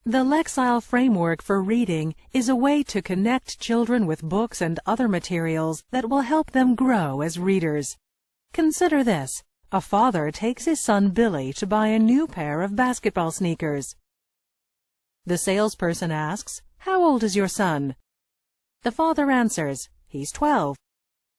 The Lexile Framework for Reading is a way to connect children with books and other materials that will help them grow as readers. Consider this. A father takes his son Billy to buy a new pair of basketball sneakers. The salesperson asks, "How old is your son?" The father answers, "He's 12.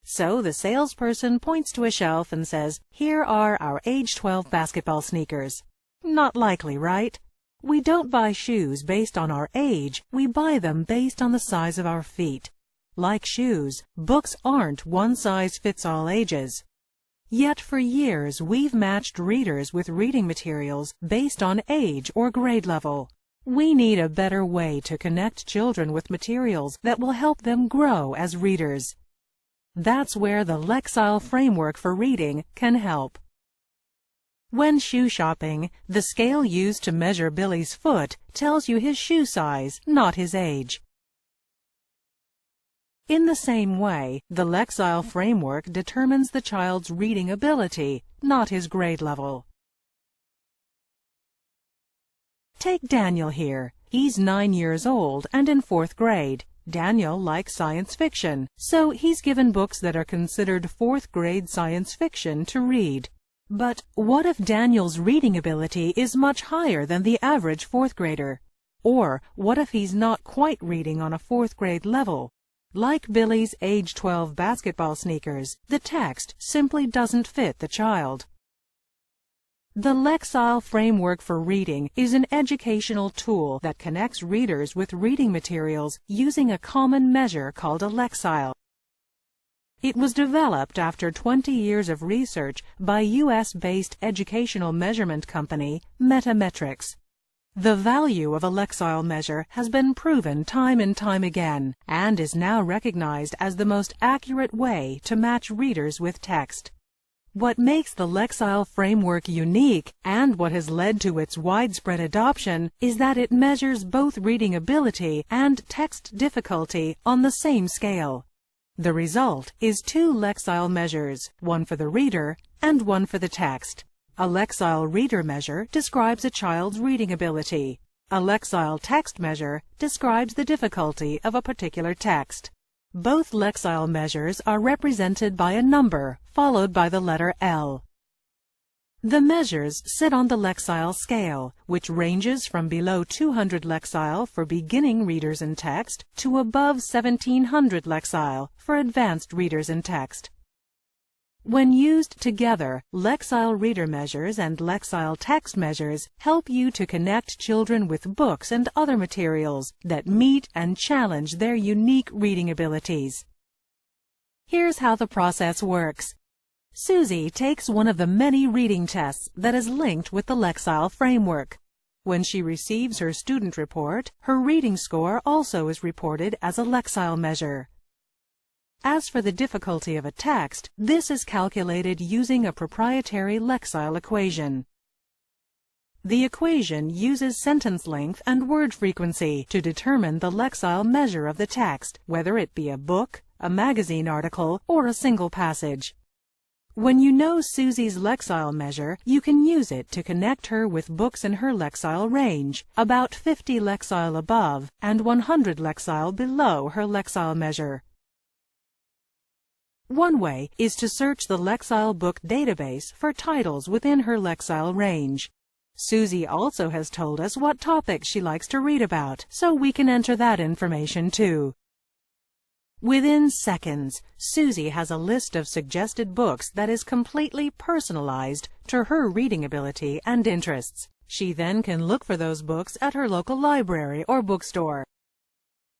So the salesperson points to a shelf and says, "Here are our age 12 basketball sneakers." Not likely, right? We don't buy shoes based on our age, we buy them based on the size of our feet. Like shoes, books aren't one-size-fits-all ages. Yet for years we've matched readers with reading materials based on age or grade level. We need a better way to connect children with materials that will help them grow as readers. That's where the Lexile Framework for Reading can help. When shoe shopping, the scale used to measure Billy's foot tells you his shoe size, not his age. In the same way, the Lexile Framework determines the child's reading ability, not his grade level. Take Daniel here. He's 9 years old and in 4th grade. Daniel likes science fiction, so he's given books that are considered 4th grade science fiction to read. But what if Daniel's reading ability is much higher than the average 4th grader? Or what if he's not quite reading on a 4th grade level? Like Billy's age 12 basketball sneakers, the text simply doesn't fit the child. The Lexile Framework for Reading is an educational tool that connects readers with reading materials using a common measure called a lexile. It was developed after 20 years of research by US-based educational measurement company Metametrics. The value of a lexile measure has been proven time and time again and is now recognized as the most accurate way to match readers with text. What makes the Lexile Framework unique and what has led to its widespread adoption is that it measures both reading ability and text difficulty on the same scale. The result is 2 lexile measures, one for the reader and one for the text. A lexile reader measure describes a child's reading ability. A lexile text measure describes the difficulty of a particular text. Both lexile measures are represented by a number followed by the letter L. The measures sit on the lexile scale, which ranges from below 200 lexile for beginning readers in text to above 1700 lexile for advanced readers in text. When used together, lexile reader measures and lexile text measures help you to connect children with books and other materials that meet and challenge their unique reading abilities. Here's how the process works. Susie takes one of the many reading tests that is linked with the Lexile Framework. When she receives her student report, her reading score also is reported as a lexile measure. As for the difficulty of a text, this is calculated using a proprietary lexile equation. The equation uses sentence length and word frequency to determine the lexile measure of the text, whether it be a book, a magazine article, or a single passage. When you know Susie's lexile measure, you can use it to connect her with books in her lexile range, about 50 lexile above and 100 lexile below her lexile measure. One way is to search the Lexile book database for titles within her lexile range. Susie also has told us what topics she likes to read about, so we can enter that information too. Within seconds, Susie has a list of suggested books that is completely personalized to her reading ability and interests. She then can look for those books at her local library or bookstore.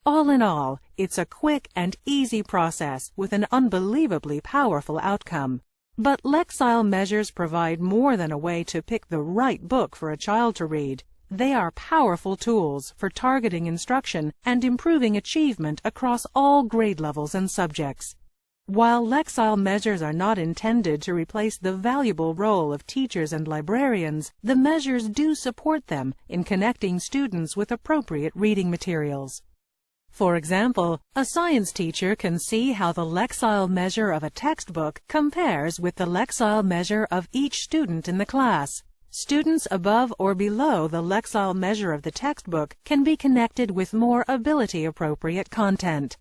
All in all, it's a quick and easy process with an unbelievably powerful outcome. But lexile measures provide more than a way to pick the right book for a child to read. They are powerful tools for targeting instruction and improving achievement across all grade levels and subjects. While lexile measures are not intended to replace the valuable role of teachers and librarians, the measures do support them in connecting students with appropriate reading materials. For example, a science teacher can see how the lexile measure of a textbook compares with the lexile measure of each student in the class. Students above or below the Lexile measure of the textbook can be connected with more ability-appropriate content.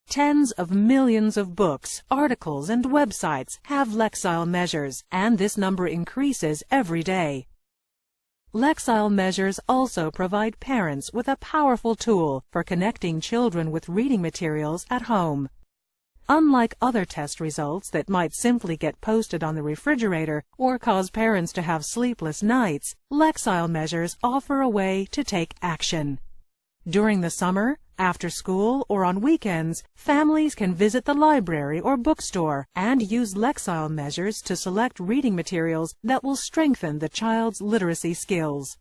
Tens of millions of books, articles, and websites have Lexile measures, and this number increases every day. Lexile measures also provide parents with a powerful tool for connecting children with reading materials at home. Unlike other test results that might simply get posted on the refrigerator or cause parents to have sleepless nights, Lexile measures offer a way to take action. During the summer, after school, or on weekends, families can visit the library or bookstore and use Lexile measures to select reading materials that will strengthen the child's literacy skills.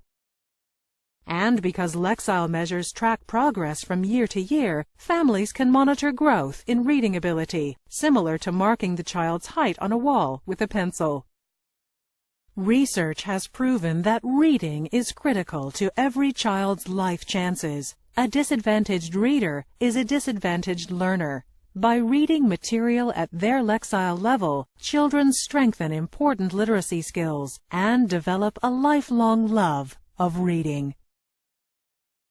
And because Lexile measures track progress from year to year, families can monitor growth in reading ability, similar to marking the child's height on a wall with a pencil. Research has proven that reading is critical to every child's life chances. A disadvantaged reader is a disadvantaged learner. By reading material at their Lexile level, children strengthen important literacy skills and develop a lifelong love of reading.